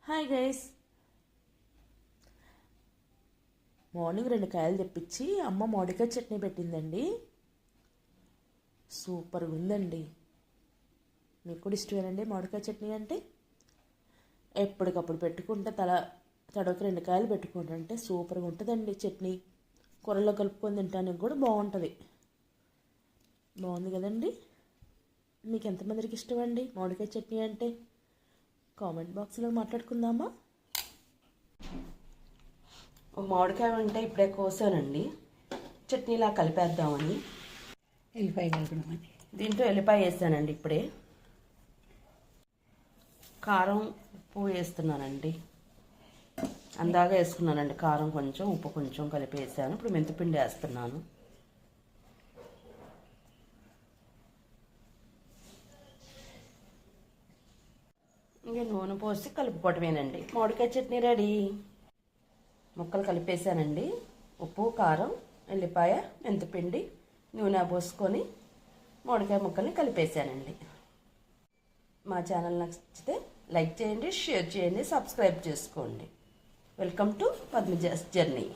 Hi guys. Morning 2 కాయలు తెప్పించి అమ్మ మామిడికాయ చట్నీ పెట్టిందండి. సూపర్గా ఉందండి. మీకు కూడా ఇష్టమేనండి మామిడికాయ చట్నీ అంటే? ఎప్పటికప్పుడు పెట్టుకుంటే తడవకి 2 కాయలు పెట్టుకుంటే సూపర్గా ఉంటుందండి. చట్నీ కూరలో కలుపుకొని తినడానికి కూడా బాగుంటుంది. బాగుంది కదండి. మీకు ఎంతమందికి ఇష్టమండి మామిడికాయ చట్నీ అంటే? కామెంట్ బాక్స్లో మాట్లాడుకుందామా? మామిడికాయ అంటే ఇప్పుడే కోసానండి, చట్నీలా కలిపేద్దామని. ఎల్లిపాయ కలపడమని దీంట్లో ఎల్లిపాయ వేసానండి. ఇప్పుడే కారం ఉప్పు వేస్తున్నానండి. అందాగా వేసుకున్నానండి. కారం కొంచెం ఉప్పు కొంచెం కలిపి వేసాను. ఇప్పుడు మెంతిపిండి వేస్తున్నాను. ఇంకా నూనె పోసి కలుపుకోవటమేనండి. మామిడికాయ చట్నీ రెడీ. ముక్కలు కలిపేసానండి. ఉప్పు, కారం, ఎల్లిపాయ, మెంతిపిండి, నూనె పోసుకొని మామిడికాయ ముక్కల్ని కలిపేసానండి. మా ఛానల్ నచ్చితే లైక్ చేయండి, షేర్ చేయండి, సబ్స్క్రైబ్ చేసుకోండి. Welcome to Padmaja's journey.